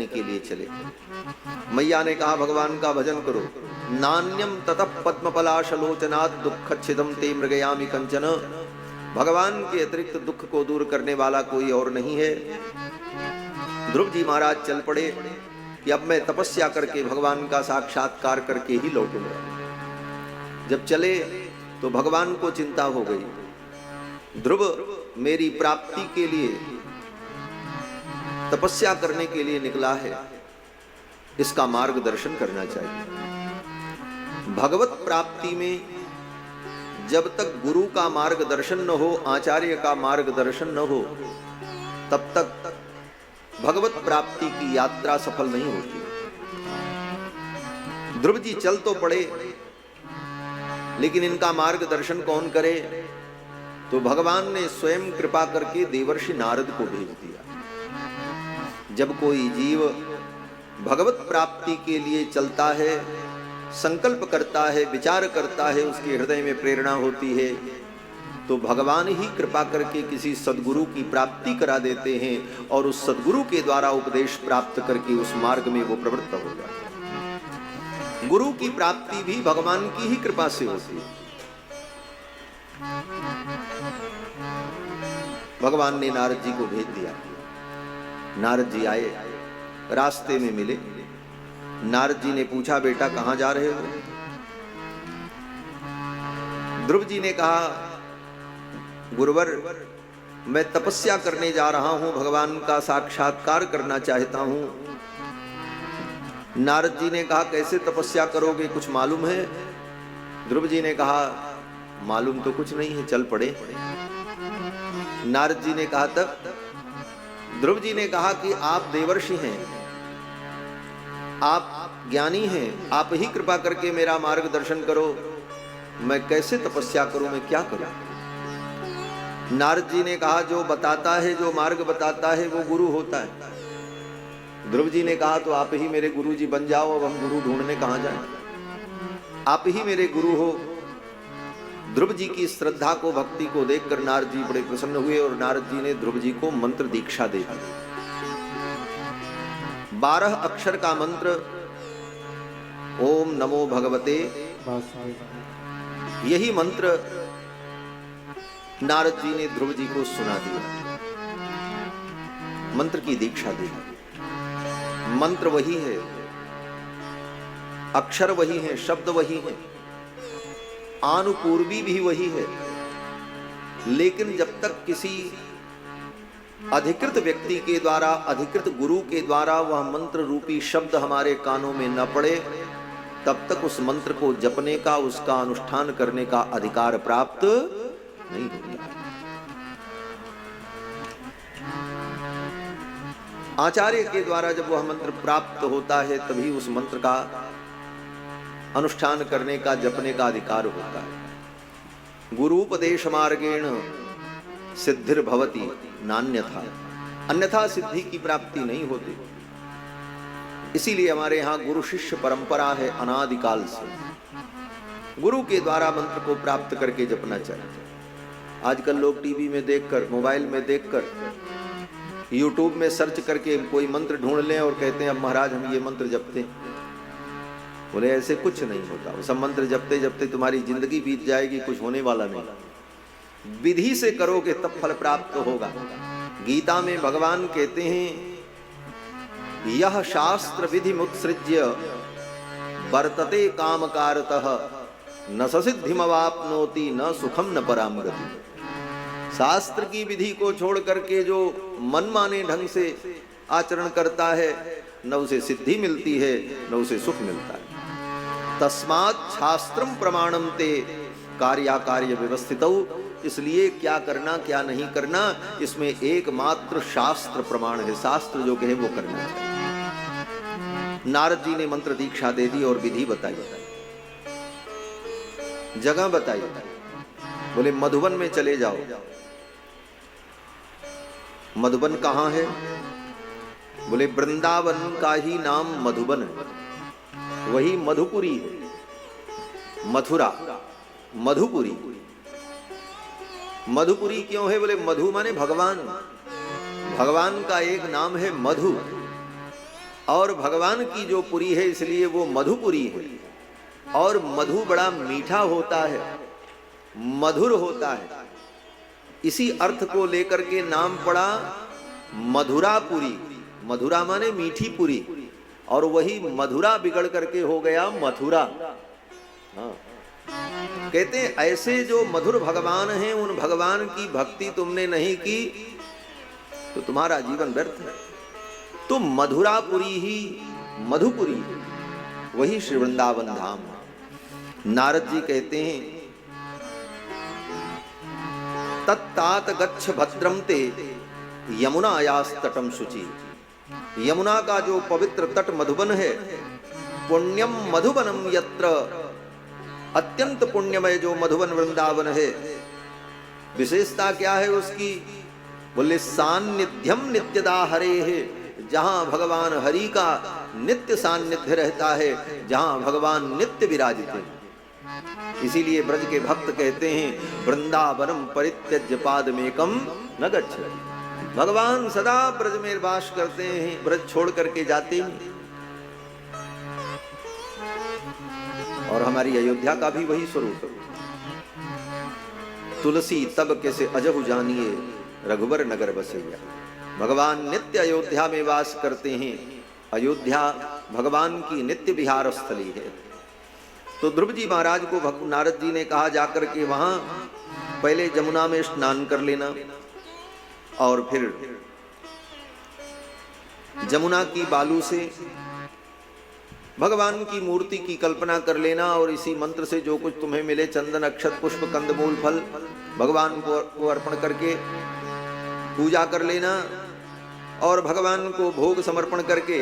के लिए चले। मैया ने कहा भगवान का भजन करो। नान्यम ततः पद्मपलाशलोचनात् दुःखच्छिदं ते मृगयामि कंचन। भगवान के अतिरिक्त दुख को दूर करने वाला कोई और नहीं है। ध्रुव जी महाराज चल पड़े कि अब मैं तपस्या करके भगवान का साक्षात्कार करके ही लौटूंगा। जब चले तो भगवान को चिंता हो गई। ध्रुव मेरी प्राप्ति के लिए तपस्या करने के लिए निकला है, इसका मार्गदर्शन करना चाहिए। भगवत प्राप्ति में जब तक गुरु का मार्गदर्शन न हो, आचार्य का मार्गदर्शन न हो, तब तक भगवत प्राप्ति की यात्रा सफल नहीं होती। ध्रुव जी चल तो पड़े, लेकिन इनका मार्गदर्शन कौन करे? तो भगवान ने स्वयं कृपा करके देवर्षि नारद को भेज दिया। जब कोई जीव भगवत प्राप्ति के लिए चलता है, संकल्प करता है, विचार करता है, उसके हृदय में प्रेरणा होती है, तो भगवान ही कृपा करके किसी सद्गुरु की प्राप्ति करा देते हैं और उस सद्गुरु के द्वारा उपदेश प्राप्त करके उस मार्ग में वो प्रवृत्त हो जाता है। गुरु की प्राप्ति भी भगवान की ही कृपा से होती है। भगवान ने नारद जी को भेज दिया। नारद जी आए, रास्ते में मिले। नारद जी ने पूछा बेटा कहां जा रहे हो? ध्रुव जी ने कहा गुरुवर मैं तपस्या करने जा रहा हूं, भगवान का साक्षात्कार करना चाहता हूं। नारद जी ने कहा कैसे तपस्या करोगे, कुछ मालूम है? ध्रुव जी ने कहा मालूम तो कुछ नहीं है, चल पड़े। नारद जी ने कहा तब? ध्रुव जी ने कहा कि आप देवर्षि हैं, आप ज्ञानी हैं, आप ही कृपा करके मेरा मार्गदर्शन करो। मैं कैसे तपस्या करूं, मैं क्या करूं? नारद जी ने कहा जो बताता है, जो मार्ग बताता है वो गुरु होता है। ध्रुव जी ने कहा तो आप ही मेरे गुरु जी बन जाओ, अब हम गुरु ढूंढने कहां जाएं? आप ही मेरे गुरु हो। ध्रुव जी की श्रद्धा को, भक्ति को देखकर नारद जी बड़े प्रसन्न हुए और नारद जी ने ध्रुव जी को मंत्र दीक्षा दे दी। 12 अक्षर का मंत्र ओम नमो भगवते, यही मंत्र नारद जी ने ध्रुव जी को सुना दिया, मंत्र की दीक्षा दी। मंत्र वही है, अक्षर वही है, शब्द वही है, आनुपूर्वी भी वही है, लेकिन जब तक किसी अधिकृत व्यक्ति के द्वारा, अधिकृत गुरु के द्वारा वह मंत्र रूपी शब्द हमारे कानों में न पड़े, तब तक उस मंत्र को जपने का, उसका अनुष्ठान करने का अधिकार प्राप्त नहीं होता। आचार्य के द्वारा जब वह मंत्र प्राप्त होता है, तभी उस मंत्र का अनुष्ठान करने का, जपने का अधिकार होता है। गुरुपदेश मार्गेण सिद्धिर्भवति नान्यथा, अन्यथा सिद्धि की प्राप्ति नहीं होती। इसीलिए हमारे यहाँ गुरु शिष्य परंपरा है अनादिकाल से। गुरु के द्वारा मंत्र को प्राप्त करके जपना चाहिए। आजकल लोग टीवी में देखकर, मोबाइल में देखकर, यूट्यूब में सर्च करके कोई मंत्र ढूंढ लें और कहते हैं अब महाराज हम ये मंत्र जपते हैं। बोले ऐसे कुछ नहीं होता। वो सब मंत्र जपते जपते तुम्हारी जिंदगी बीत जाएगी, कुछ होने वाला नहीं। विधि से करोगे तब फल प्राप्त होगा। गीता में भगवान कहते हैं यह शास्त्र विधि मुत्सृज्य वर्तते कामकारतः न ससिद्धिमवाप्नोति न सुखम न पराम गति। शास्त्र की विधि को छोड़ करके जो मनमाने ढंग से आचरण करता है, न उसे सिद्धि मिलती है न उसे सुख मिलता है। तस्मात् शास्त्रम प्रमाणम ते कार्याकार्य व्यवस्थितौ। इसलिए क्या करना क्या नहीं करना, इसमें एकमात्र शास्त्र प्रमाण है। शास्त्र जो कहे वो करना चाहिए। नारद जी ने मंत्र दीक्षा दे दी और विधि बताई, जगह बताई। बोले मधुबन में चले जाओ। मधुबन कहाँ है? बोले वृंदावन का ही नाम मधुबन है, वही मधुपुरी है। मथुरा मधुपुरी। मधुपुरी क्यों है? बोले मधु माने भगवान, भगवान का एक नाम है मधु। और भगवान की जो पुरी है इसलिए वो मधुपुरी है। और मधु बड़ा मीठा होता है, मधुर होता है, इसी अर्थ को लेकर के नाम पड़ा मधुरापुरी। मधुरा माने मीठी पुरी, और वही मधुरा बिगड़ करके हो गया मथुरा। हाँ। कहते हैं ऐसे जो मधुर भगवान हैं, उन भगवान की भक्ति तुमने नहीं की तो तुम्हारा जीवन व्यर्थ है। तो मधुरापुरी ही मधुपुरी, वही श्री वृंदावन धाम। नारद जी कहते हैं तत्तात गच्छ भद्रम ते यमुनायास तटम शुचि। यमुना का जो पवित्र तट मधुबन है, पुण्यम मधुबनम यत्र, अत्यंत पुण्यमय जो मधुबन वृंदावन है। विशेषता क्या है उसकी? बोले सान्निध्यम नित्यदा हरे है, जहां भगवान हरि का नित्य सान्निध्य रहता है, जहां भगवान नित्य विराजित है। इसीलिए ब्रज के भक्त कहते हैं वृंदावनम परित्यज्य पादमेकम न गच्छति। भगवान सदा ब्रज में वास करते हैं, ब्रज छोड़ करके जाते हैं। और हमारी अयोध्या का भी वही स्वरूप। तुलसी तब कैसे अजहु जानिए, रघुबर नगर बसैया। भगवान नित्य अयोध्या में वास करते हैं। अयोध्या भगवान की नित्य विहार स्थली है। तो ध्रुव जी महाराज को नारद जी ने कहा जाकर के वहां पहले जमुना में स्नान कर लेना, और फिर जमुना की बालू से भगवान की मूर्ति की कल्पना कर लेना, और इसी मंत्र से जो कुछ तुम्हें मिले, चंदन अक्षत पुष्प कंदमूल फल, भगवान को अर्पण करके पूजा कर लेना, और भगवान को भोग समर्पण करके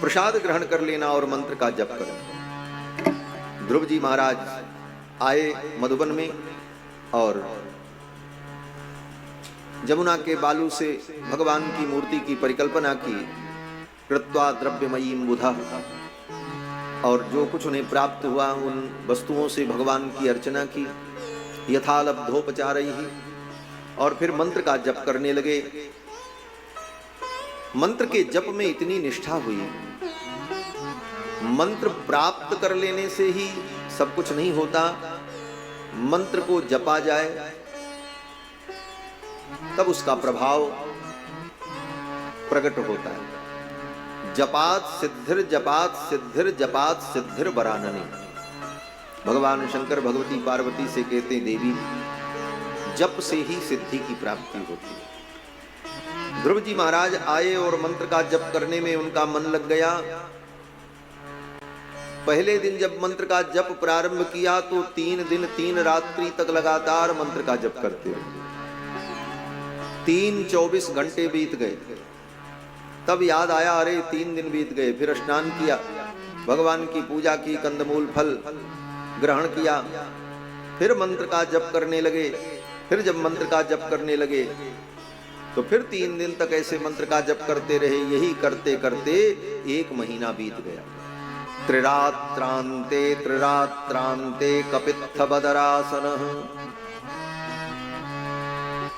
प्रसाद ग्रहण कर लेना और मंत्र का जप करना। ध्रुव जी महाराज आए मधुबन में और जमुना के बालू से भगवान की मूर्ति की परिकल्पना की, कृत्वा द्रव्यमयीं बुधा, और जो कुछ उन्हें प्राप्त हुआ उन वस्तुओं से भगवान की अर्चना की, यथालब्धोपचारैः, और फिर मंत्र का जप करने लगे। मंत्र के जप में इतनी निष्ठा हुई, मंत्र प्राप्त कर लेने से ही सब कुछ नहीं होता, मंत्र को जपा जाए तब उसका प्रभाव प्रकट होता है। जपात सिद्धिर जपात सिद्धिर जपात सिद्धिर वरानने। भगवान शंकर भगवती पार्वती से कहते हैं देवी, जप से ही सिद्धि की प्राप्ति होती है। ध्रुव जी महाराज आए और मंत्र का जप करने में उनका मन लग गया। पहले दिन जब मंत्र का जप प्रारंभ किया तो 3 दिन 3 रात्रि तक लगातार मंत्र का जप करते रहे। 3-24 घंटे बीत गए। तब याद आया, अरे 3 दिन बीत गए। फिर स्नान किया, भगवान की पूजा की, कंदमूल फल ग्रहण किया, फिर मंत्र का जप करने लगे। फिर जब मंत्र का जप करने लगे तो फिर 3 दिन तक ऐसे मंत्र का जप करते रहे। यही करते करते 1 महीना बीत गया। त्रिरात्रांते त्रिरात्रांते कपित्थ बदरासनः।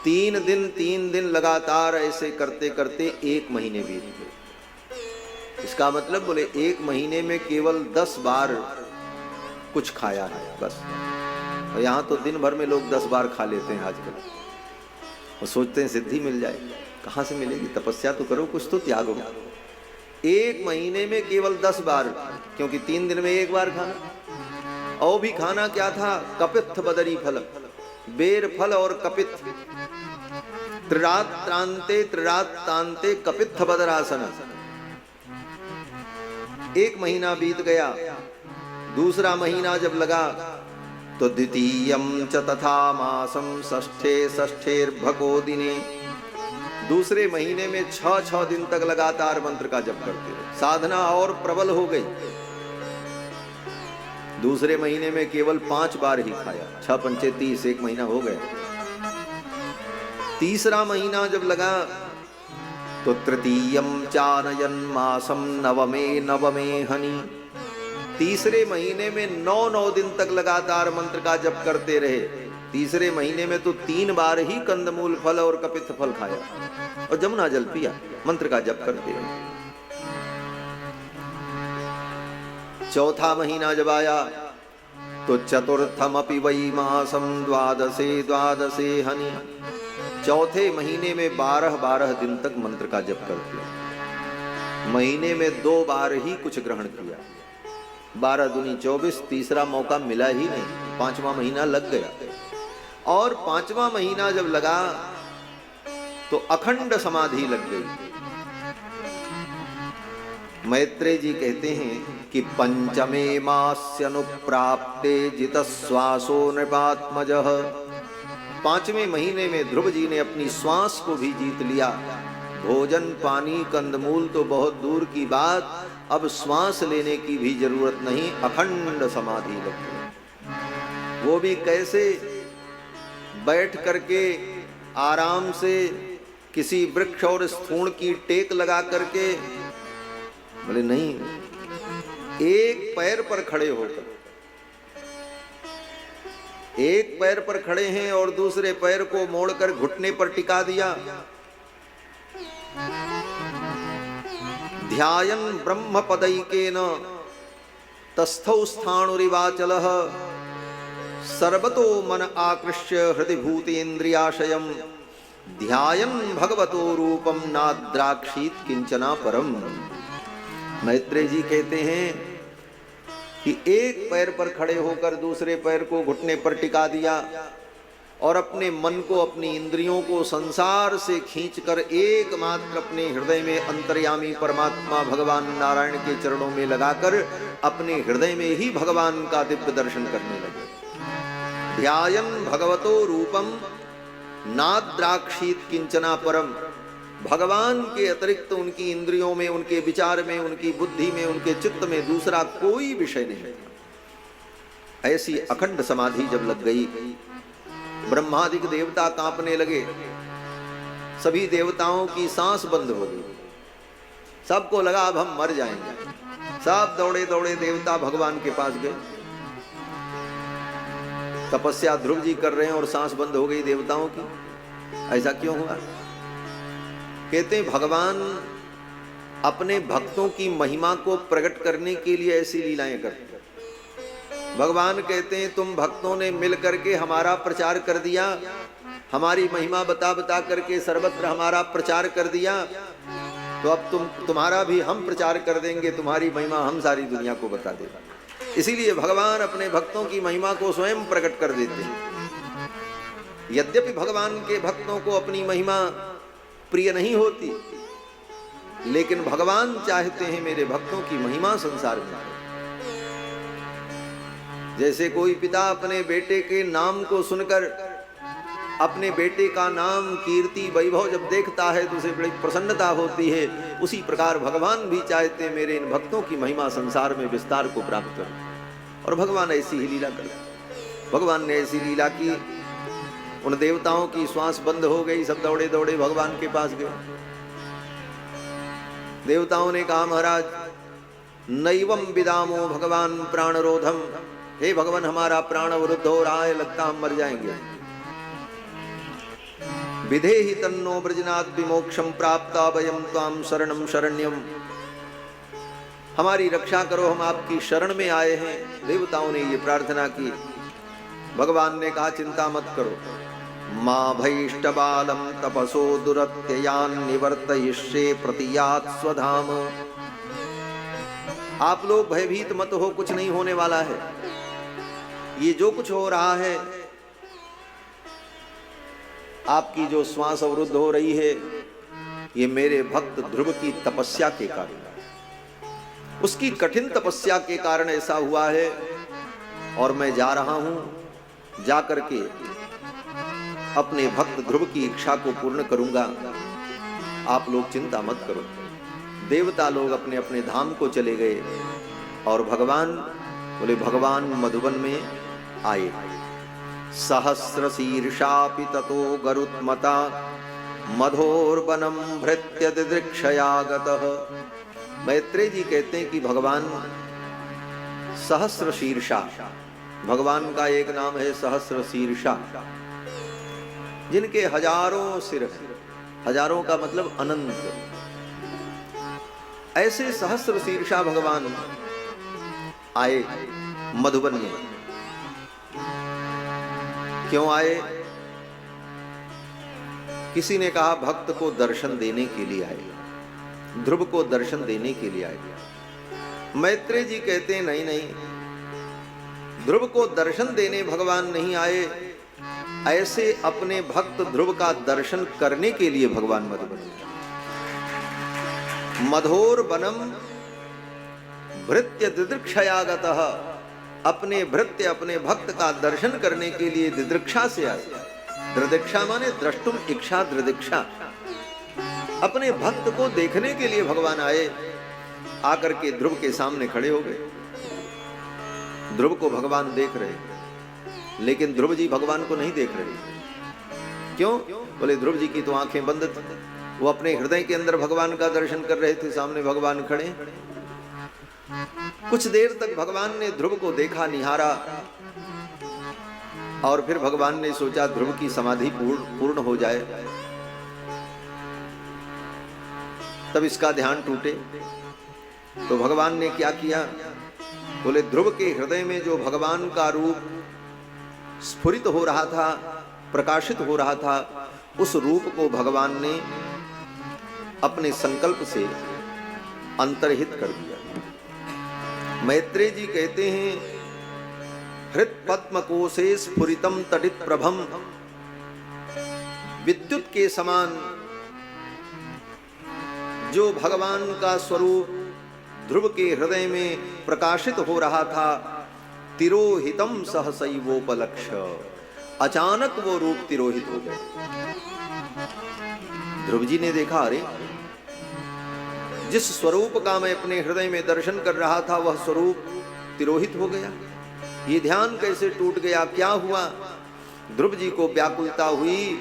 3 दिन लगातार ऐसे करते करते 1 महीने बीत गए। इसका मतलब बोले 1 महीने में केवल 10 बार कुछ खाया है बस। और यहाँ तो दिन भर में लोग 10 बार खा लेते हैं आजकल। वो सोचते हैं सिद्धि मिल जाए। कहाँ से मिलेगी? तपस्या तो करो, कुछ तो त्यागो। 1 महीने में केवल 10 बार, क्योंकि 3 दिन में 1 बार खाना। और भी खाना क्या था? कपित्थ बदरी फल, बेर फल और कपित्थ। त्रिरात्रांते त्रिरात्रांते कपित्थ बदरासन। 1 महीना बीत गया। दूसरा महीना जब लगा तो द्वितीयं च तथा मासं षष्ठे षष्ठेर्भको दिने। दूसरे महीने में 6 दिन तक लगातार मंत्र का जप करते रहे। साधना और प्रबल हो गई। दूसरे महीने में केवल 5 बार ही खाया। 6 पंचे 30, 1 महीना हो गया। तीसरा महीना जब लगा तो तृतीयं चानयन मासं नवमे हनि। तीसरे महीने में 9 दिन तक लगातार मंत्र का जप करते रहे। तीसरे महीने में तो 3 बार ही कंदमूल फल और कपित्थ फल खाया और जमुना जल पिया। मंत्र का जप करते रहे। चौथा महीना जब आया तो चतुर्थमपि वै मासम द्वादशे द्वादशे हनि, चौथे महीने में 12-12 दिन तक मंत्र का जप करते। महीने में 2 बार ही कुछ ग्रहण किया, 12 दूनी 24, तीसरा मौका मिला ही नहीं। 5वां महीना लग गया और 5वां महीना जब लगा तो अखंड समाधि लग गई। मैत्रेय जी कहते हैं कि पंचमे मास्यनुप्राप्ते जितश्वासो नृपात्मजः, 5वें महीने में ध्रुव जी ने अपनी श्वास को भी जीत लिया। भोजन पानी कंदमूल तो बहुत दूर की बात, अब श्वास लेने की भी जरूरत नहीं, अखंड समाधि लग गई। वो भी कैसे? बैठ करके आराम से किसी वृक्ष और स्थूण की टेक लगा करके, बोले नहीं, एक पैर पर खड़े होकर, एक पैर पर खड़े हैं और दूसरे पैर को मोड़कर घुटने पर टिका दिया। ध्यायन् ब्रह्म पदैकेन तस्थौ स्थाणुरिवाचलः, सर्वतो मन आकृष्य हृदि भूतेन्द्रियाशयम्, ध्यायन् भगवतो रूपम नाद्राक्षीत किंचना परम। मैत्रेय जी कहते हैं कि एक पैर पर खड़े होकर दूसरे पैर को घुटने पर टिका दिया और अपने मन को, अपनी इंद्रियों को संसार से खींचकर एकमात्र अपने हृदय में अंतर्यामी परमात्मा भगवान नारायण के चरणों में लगाकर अपने हृदय में ही भगवान का दिव्य दर्शन करने लगे। ध्यायन् भगवतो रूपम नाद्राक्षीत किंचना परम, भगवान के अतिरिक्त उनकी इंद्रियों में, उनके विचार में, उनकी बुद्धि में, उनके चित्त में दूसरा कोई विषय नहीं। ऐसी अखंड समाधि जब लग गई, ब्रह्मादिक देवता कांपने लगे, सभी देवताओं की सांस बंद हो गई, सबको लगा अब हम मर जाएंगे। सब दौड़े दौड़े देवता भगवान के पास गए। तपस्या ध्रुव जी कर रहे हैं और सांस बंद हो गई देवताओं की। ऐसा क्यों हुआ? कहते हैं भगवान अपने भक्तों की महिमा को प्रकट करने के लिए ऐसी लीलाएं करते हैं। भगवान कहते हैं तुम भक्तों ने मिल करके हमारा प्रचार कर दिया, हमारी महिमा बता बता करके सर्वत्र हमारा प्रचार कर दिया, तो अब तुम्हारा भी हम प्रचार कर देंगे, तुम्हारी महिमा हम सारी दुनिया को बता देगा। इसीलिए भगवान अपने भक्तों की महिमा को स्वयं प्रकट कर देते हैं। यद्यपि भगवान के भक्तों को अपनी महिमा प्रिय नहीं होती, लेकिन भगवान चाहते हैं मेरे भक्तों की महिमा संसार में। जैसे कोई पिता अपने बेटे के नाम को सुनकर, अपने बेटे का नाम, कीर्ति, वैभव जब देखता है तो उसे बड़ी प्रसन्नता होती है, उसी प्रकार भगवान भी चाहते हैं मेरे इन भक्तों की महिमा संसार में विस्तार को प्राप्त करें। और भगवान ऐसी ही लीला करते। भगवान ने ऐसी लीला की, उन देवताओं की श्वास बंद हो गई, सब दौड़े दौड़े भगवान के पास गए। देवताओं ने कहा महाराज नैवम विदामो भगवान प्राणरोधम, हे भगवान हमारा प्राण अवरुद्ध हो रहा है, लगता हम मर जाएंगे। विधेहि तन्नो ब्रजनाथ विमोक्षम प्राप्ता वयम त्वाम शरणम शरण्यम, हमारी रक्षा करो, हम आपकी शरण में आए हैं। देवताओं ने ये प्रार्थना की। भगवान ने कहा चिंता मत करो, मां भैष्टबालम तपसो दुरत्ययान निवर्तयिष्ये प्रतियात् स्वधाम, आप लोग भयभीत मत हो, कुछ नहीं होने वाला है। ये जो कुछ हो रहा है, आपकी जो श्वास अवरुद्ध हो रही है, ये मेरे भक्त ध्रुव की तपस्या के कारण, उसकी कठिन तपस्या के कारण ऐसा हुआ है। और मैं जा रहा हूं, जा करके अपने भक्त ध्रुव की इच्छा को पूर्ण करूंगा, आप लोग चिंता मत करो। देवता लोग अपने अपने धाम को चले गए और भगवान बोले भगवान मधुबन में आए। सहस्र शीर्षापि ततो गरुत्मता मधोर्वनम भृत्य दिदृक्षयागतः। मैत्रेय जी कहते हैं कि भगवान सहस्र शीर्षा, भगवान का एक नाम है सहस्र शीर्षा, जिनके हजारों सिर, हजारों का मतलब अनंत, ऐसे सहस्र शीर्षा भगवान आए मधुबन में। क्यों आए? किसी ने कहा भक्त को दर्शन देने के लिए आए, ध्रुव को दर्शन देने के लिए आए। मैत्रेय जी कहते हैं नहीं नहीं, ध्रुव को दर्शन देने भगवान नहीं आए, ऐसे अपने भक्त ध्रुव का दर्शन करने के लिए भगवान मधुबन में। मधोर वनम भृत्य दिदृक्षयागतः, अपने भृत्य अपने भक्त का दर्शन करने के लिए दिदृक्षा से आए। दिदृक्षा माने द्रष्टुम इच्छा दिदृक्षा, अपने भक्त को देखने के लिए भगवान आए। आकर के ध्रुव के सामने खड़े हो गए। ध्रुव को भगवान देख रहे, लेकिन ध्रुव जी भगवान को नहीं देख रहे। क्यों? बोले ध्रुव जी की तो आंखें बंद थी, वो अपने हृदय के अंदर भगवान का दर्शन कर रहे थे। सामने भगवान खड़े। कुछ देर तक भगवान ने ध्रुव को देखा, निहारा, और फिर भगवान ने सोचा ध्रुव की समाधि पूर्ण हो जाए, तब इसका ध्यान टूटे। तो भगवान ने क्या किया? बोले ध्रुव के हृदय में जो भगवान का रूप स्फुरित हो रहा था, प्रकाशित हो रहा था, उस रूप को भगवान ने अपने संकल्प से अंतर्हित कर दिया। मैत्रेय जी कहते हैं हृत पद्म कोशे स्फुरितम तडित प्रभम, विद्युत के समान जो भगवान का स्वरूप ध्रुव के हृदय में प्रकाशित हो रहा था, तिरोहितम सहसैवोपलक्ष्य, अचानक वो रूप तिरोहित हो गया। ध्रुव जी ने देखा, अरे जिस स्वरूप का मैं अपने हृदय में दर्शन कर रहा था वह स्वरूप तिरोहित हो गया। ये ध्यान कैसे टूट गया? क्या हुआ? ध्रुव जी को व्याकुलता हुई,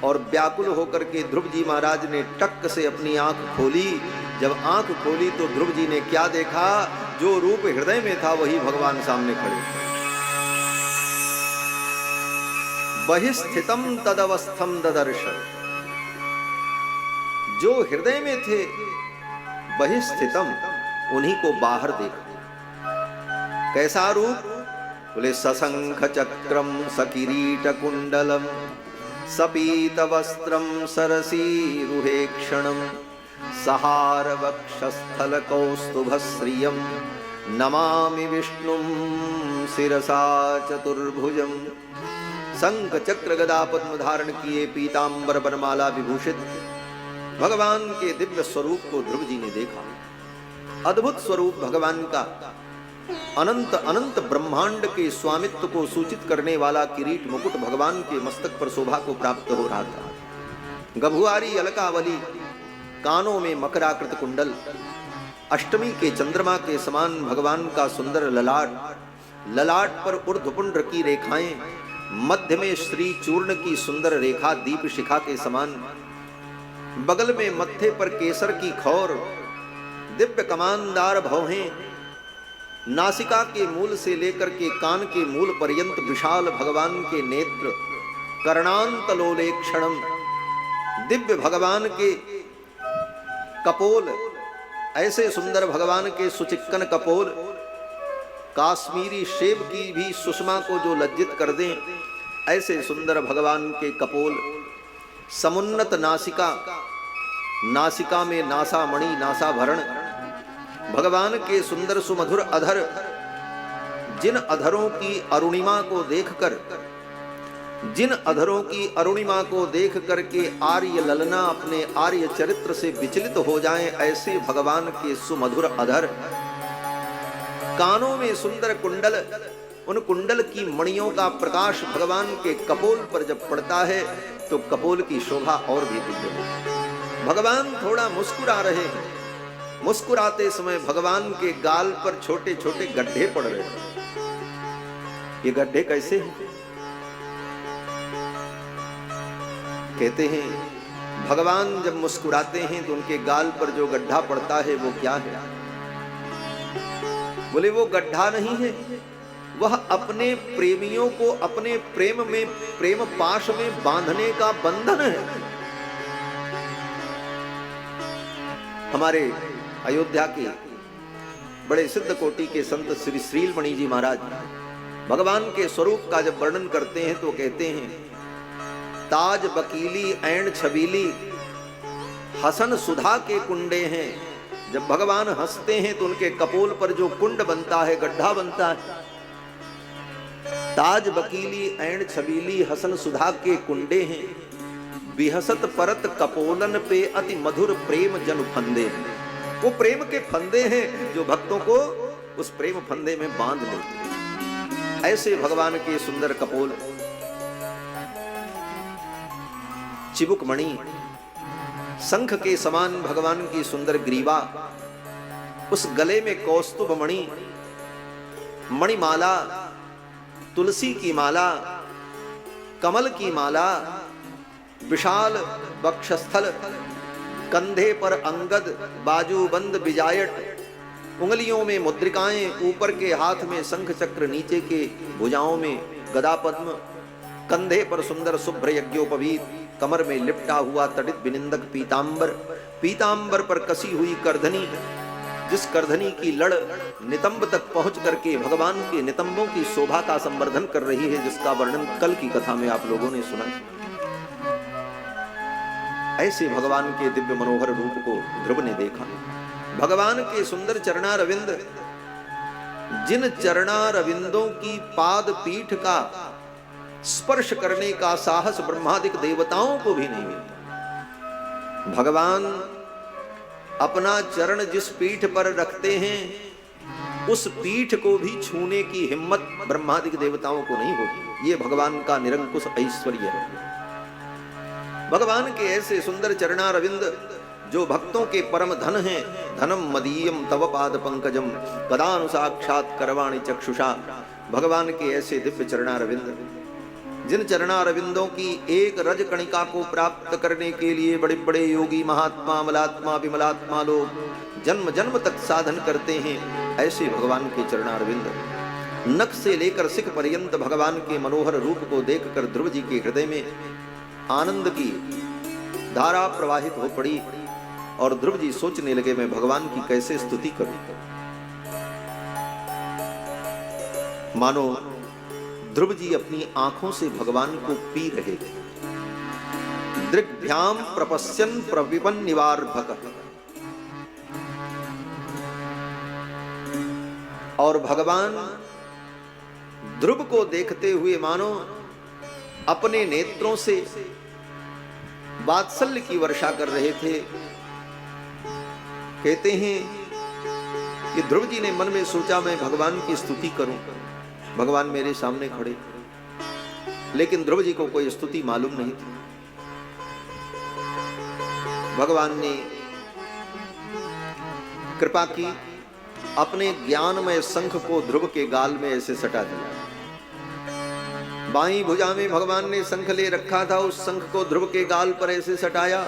और व्याकुल होकर के ध्रुव जी महाराज ने टक से अपनी आंख खोली। जब आंख खोली तो ध्रुव जी ने क्या देखा? जो रूप हृदय में था वही भगवान सामने खड़े। बहिस्थितम तदवस्थम ददर्श, जो हृदय में थे बहिस्थितम, उन्हीं को बाहर देखा। कैसा रूप? बोले सशंख चक्रम सकिरीट कुंडलम सपीत वस्त्रम सरसीरुहेक्षणम सहार वक्षस्थल कौस्तुभश्रियम नमामि विष्णुम शिरसा चतुर्भुजम। शंख चक्र गदा पद्म धारण किए, पीतांबर वरमाला विभूषित भगवान के दिव्य स्वरूप को ध्रुव जी ने देखा। अद्भुत स्वरूप भगवान का, अनंत अनंत ब्रह्मांड के स्वामित्व को सूचित करने वाला किरीट मुकुट भगवान के मस्तक पर शोभा को प्राप्त हो रहा था। गभुआरी अलकावली, कानों में मकराकृत कुंडल, अष्टमी के चंद्रमा के समान भगवान का सुंदर ललाट, ललाट पर ऊर्ध्वपुंड्र की रेखाएं, मध्य में श्री चूर्ण की सुंदर रेखा दीप शिखा के समान, बगल में मत्थे पर केसर की खौर, दिव्य कमानदार भौहें, नासिका के मूल से लेकर के कान के मूल पर्यंत विशाल भगवान के नेत्र, कर्णांत लोलेक्षणम, दिव्य भगवान के कपोल, ऐसे सुंदर भगवान के सुचिक्कन कपोल, काश्मीरी शेब की भी सुषमा को जो लज्जित कर दें, ऐसे सुंदर भगवान के कपोल, समुन्नत नासिका, नासिका में नासामणि नासाभरण, भगवान के सुंदर सुमधुर अधर, जिन अधरों की अरुणिमा को देखकर, जिन अधरों की अरुणिमा को देख करके आर्य ललना अपने आर्य चरित्र से विचलित हो जाएं, ऐसे भगवान के सुमधुर अधर, कानों में सुंदर कुंडल, उन कुंडल की मणियों का प्रकाश भगवान के कपोल पर जब पड़ता है तो कपोल की शोभा और भी दिव्य है। भगवान थोड़ा मुस्कुरा रहे हैं, मुस्कुराते समय भगवान के गाल पर छोटे छोटे गड्ढे पड़ रहे हैं। ये गड्ढे कैसे हैं? कहते हैं भगवान जब मुस्कुराते हैं तो उनके गाल पर जो गड्ढा पड़ता है वो क्या है? बोले वो गड्ढा नहीं है, वह अपने प्रेमियों को अपने प्रेम में, प्रेम पाश में बांधने का बंधन है। हमारे अयोध्या के बड़े सिद्ध कोटि के संत श्री श्रीलमणि जी महाराज भगवान के स्वरूप का जब वर्णन करते हैं तो कहते हैं, ताज बकीली ऐन छबीली हसन सुधा के कुंडे हैं। जब भगवान हंसते हैं तो उनके कपोल पर जो कुंड बनता है, गड्ढा बनता है, ताज बकीली ऐन छबीली हसन सुधा के कुंडे हैं, बिहसत परत कपोलन पे अति मधुर प्रेम जन फंदे हैं। वो प्रेम के फंदे हैं जो भक्तों को उस प्रेम फंदे में बांध लेते हैं। ऐसे भगवान के सुंदर कपोल, चिबुक मणि, शंख के समान भगवान की सुंदर ग्रीवा, उस गले में कौस्तुभ मणि, मणिमाला, तुलसी की माला, कमल की माला, विशाल वक्षस्थल, कंधे पर अंगद, बाजूबंद बिजायट, उंगलियों में मुद्रिकाएं, ऊपर के हाथ में शंख चक्र, नीचे के भुजाओं में गदा पद्म, कंधे पर सुंदर शुभ्र यज्ञोपवीत, कमर में लिपटा हुआ तड़ित विनिंदक पीतांबर, पीतांबर पर कसी हुई करधनी, जिस करधनी की लड़ नितंब तक पहुंच करके भगवान के नितंबों की शोभा का संवर्धन कर रही है, जिसका वर्णन कल की कथा में आप लोगों ने सुना। ऐसे भगवान के दिव्य मनोहर रूप को ध्रुव ने देखा। भगवान के सुंदर चरणारविंद, जिन चरणारविंदों की पाद पीठ का स्पर्श करने का साहस ब्रह्मादिक देवताओं को भी नहीं मिलता। भगवान अपना चरण जिस पीठ पर रखते हैं उस पीठ को भी छूने की हिम्मत ब्रह्मादिक देवताओं को नहीं होती। ये भगवान का निरंकुश ऐश्वर्य है। भगवान के ऐसे सुंदर चरणारविंद जो भक्तों के परम धन हैं, धनम मदीयम तव पाद पंकजम कदानु साक्षात करवाणि चक्षुषा। भगवान के ऐसे दिव्य चरणारविंद, जिन चरणारविंदों की एक रज कणिका को प्राप्त करने के लिए बड़े बड़े योगी महात्मा अमलात्मा विमलात्मा लोग जन्म जन्म तक साधन करते हैं, ऐसे भगवान के चरणारविंद। नख से लेकर सिख पर्यंत भगवान के मनोहर रूप को देखकर ध्रुव जी के हृदय में आनंद की धारा प्रवाहित हो पड़ी और ध्रुव जी सोचने लगे, मैं भगवान की कैसे स्तुति करूं। मानो ध्रुव जी अपनी आंखों से भगवान को पी रहे थे। दृग्भ्याम प्रपश्यन प्रविपन निवार्भक। और भगवान ध्रुव को देखते हुए मानो अपने नेत्रों से वात्सल्य की वर्षा कर रहे थे। कहते हैं कि ध्रुव जी ने मन में सोचा, मैं भगवान की स्तुति करूं। भगवान मेरे सामने खड़े, लेकिन ध्रुव जी को कोई स्तुति मालूम नहीं थी। भगवान ने कृपा की, अपने ज्ञानमय शंख को ध्रुव के गाल में ऐसे सटा दिया। बाईं भुजा में भगवान ने शंख ले रखा था, उस शंख को ध्रुव के गाल पर ऐसे सटाया।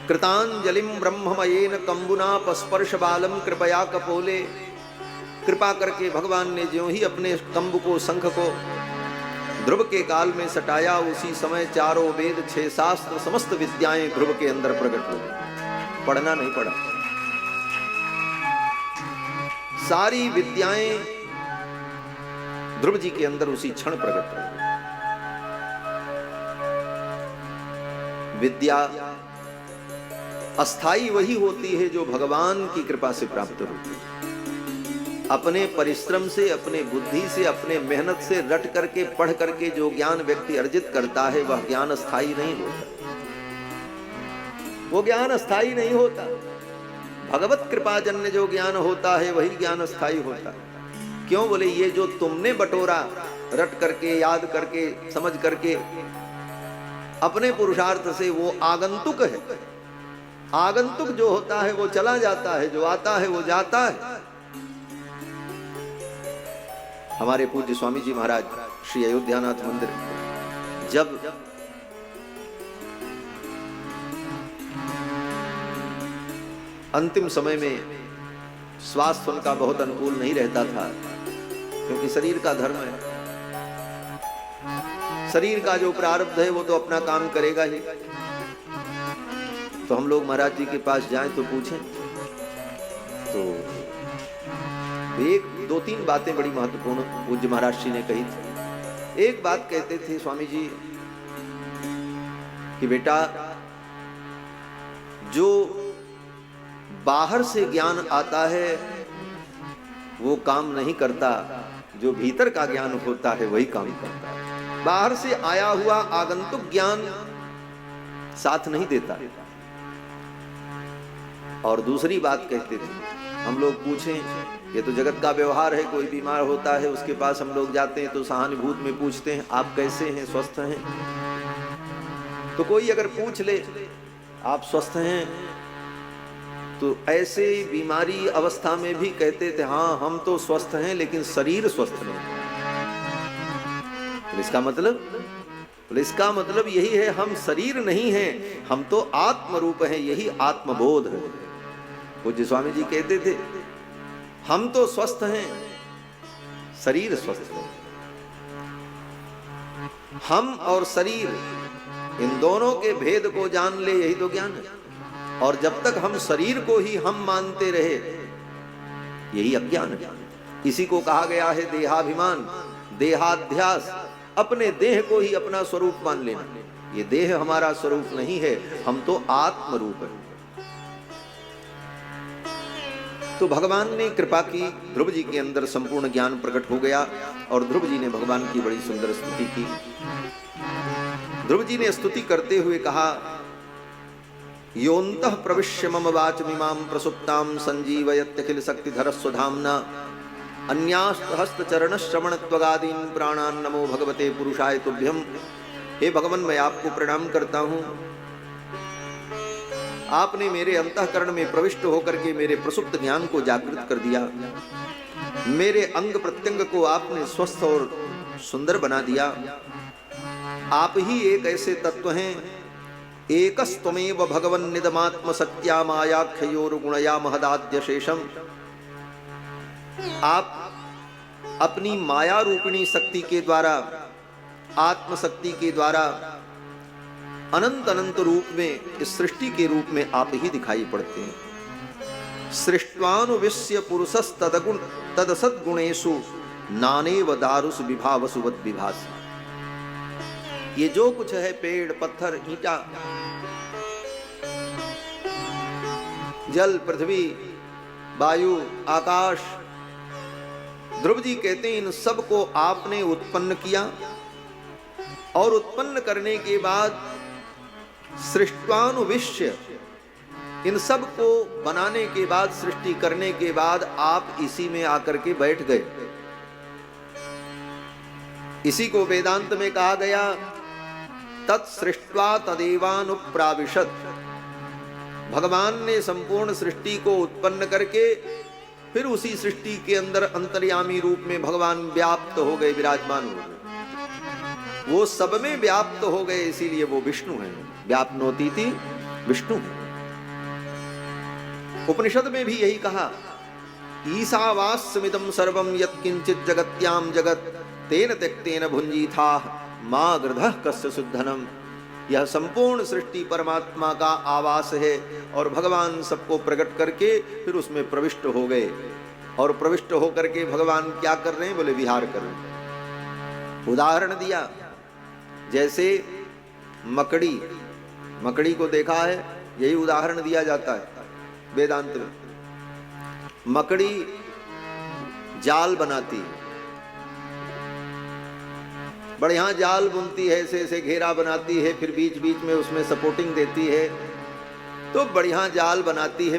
कृतांजलिम ब्रह्ममयेन कंबुना पस्पर्श बालम कृपया कपोले। कृपा करके भगवान ने ज्यों ही अपने कंब को, शंख को ध्रुव के गाल में सटाया, उसी समय चारों वेद, 6 शास्त्र, समस्त विद्याएं ध्रुव के अंदर प्रकट हो गई। पढ़ना नहीं पड़ा, सारी विद्याएं ध्रुव जी के अंदर उसी क्षण प्रकट हो गई। विद्या अस्थाई वही होती है जो भगवान की कृपा से प्राप्त होती है। अपने परिश्रम से, अपने बुद्धि से, अपने मेहनत से रट करके, पढ़ करके जो ज्ञान व्यक्ति अर्जित करता है वह ज्ञान स्थायी नहीं होता। वो ज्ञान स्थायी नहीं होता। भगवत कृपाजन्य जो ज्ञान होता है वही ज्ञान स्थायी होता है। क्यों बोले, ये जो तुमने बटोरा रट करके, याद करके, समझ करके अपने पुरुषार्थ से, वो आगंतुक है। आगंतुक जो होता है वो चला जाता है, जो आता है वो जाता है। हमारे पूज्य स्वामी जी महाराज श्री अयोध्यानाथ मंदिर जब अंतिम समय में स्वास्थ्य उनका बहुत अनुकूल नहीं रहता था, क्योंकि शरीर का धर्म है, शरीर का जो प्रारब्ध है वो तो अपना काम करेगा ही। तो हम लोग महाराज जी के पास जाएं तो पूछें, तो एक दो तीन बातें बड़ी महत्वपूर्ण पूज्य महाराज जी ने कही थी। एक बात कहते थे स्वामी जी कि बेटा, जो बाहर से ज्ञान आता है वो काम नहीं करता, जो भीतर का ज्ञान होता है वही काम करता है। बाहर से आया हुआ आगंतुक ज्ञान साथ नहीं देता। और दूसरी बात कहते थे, हम लोग पूछें, ये तो जगत का व्यवहार है, कोई बीमार होता है उसके पास हम लोग जाते हैं तो सहानुभूति में पूछते हैं आप कैसे हैं, स्वस्थ हैं? तो कोई अगर पूछ ले आप स्वस्थ हैं, तो ऐसे बीमारी अवस्था में भी कहते थे हाँ हम तो स्वस्थ हैं लेकिन शरीर स्वस्थ नहीं। तो इसका मतलब यही है, हम शरीर नहीं हैं, हम तो आत्म रूप हैं, यही आत्मबोध है। पूज्य स्वामी जी कहते थे हम तो स्वस्थ हैं, शरीर स्वस्थ है। हम और शरीर इन दोनों के भेद को जान ले, यही तो ज्ञान है। और जब तक हम शरीर को ही हम मानते रहे, यही अज्ञान है। इसी को कहा गया है देहाभिमान, देहाध्यास, अपने देह को ही अपना स्वरूप मान लेना। ये देह हमारा स्वरूप नहीं है, हम तो आत्म रूप है। तो भगवान ने कृपा की, ध्रुव जी के अंदर संपूर्ण ज्ञान प्रकट हो गया और ध्रुव जी ने भगवान की बड़ी सुंदर स्तुति की। ध्रुव जी ने स्तुति करते हुए कहा, योऽन्तः प्रविश्य मम वाचमिमां प्रसुप्तां संजीवयत्यखिल शक्तिधर स्वधाम्ना अन्यास्तहस्तचरणश्रवणत्वगादीन् प्राणान् नमो भगवते पुरुषाय तुभ्यम्। हे भगवान, मैं आपको प्रणाम करता हूँ। आपने मेरे अंतःकरण में प्रविष्ट होकर के मेरे प्रसुप्त ज्ञान को जागृत कर दिया। मेरे अंग प्रत्यंग को आपने स्वस्थ और सुंदर बना दिया। आप ही एक ऐसे तत्व हैं, एकस्त्वमेव भगवन् निदमात्म सत्या मायाख्योरुगुणया महदाद्य शेषम। आप अपनी माया रूपिणी शक्ति के द्वारा, आत्मशक्ति के द्वारा अनंत अनंत रूप में, इस सृष्टि के रूप में आप ही दिखाई पड़ते हैं। सृष्ट्वानुविश्य पुरुषस्तदगुण तदसद्गुणेषु नानेव दारुष विभावसुवद विभासि। ये जो कुछ है, पेड़, पत्थर, ईंटा, जल, पृथ्वी, वायु, आकाश, ध्रुव जी कहते हैं इन सब को आपने उत्पन्न किया और उत्पन्न करने के बाद सृष्ट्वानुविश्य, इन सब को बनाने के बाद, सृष्टि करने के बाद आप इसी में आकर के बैठ गए। इसी को वेदांत में कहा गया, तत्सृष्ट्वा तदेवानुप्राविशत्। भगवान ने संपूर्ण सृष्टि को उत्पन्न करके फिर उसी सृष्टि के अंदर अंतर्यामी रूप में भगवान व्याप्त हो गए, विराजमान हो गए। वो सब में व्याप्त हो गए, इसीलिए वो विष्णु है। व्याप्नोतीति विष्णु है। उपनिषद में भी यही कहा, ईशावास्यमिदं सर्वं यत्किंचित् जगत्यां जगत् तेन त्यक्तेन भुञ्जीथाः मा गृधः कस्य सुद्धनम। यह संपूर्ण सृष्टि परमात्मा का आवास है और भगवान सबको प्रकट करके फिर उसमें प्रविष्ट हो गए। और प्रविष्ट होकर के भगवान क्या कर रहे हैं? बोले विहार कर रहे हैं। उदाहरण दिया, जैसे मकड़ी को देखा है, यही उदाहरण दिया जाता है वेदांत में। मकड़ी जाल बनाती है, बढ़िया जाल बुनती है, ऐसे घेरा बनाती है, फिर बीच बीच में उसमें सपोर्टिंग देती है, तो बढ़िया जाल बनाती है।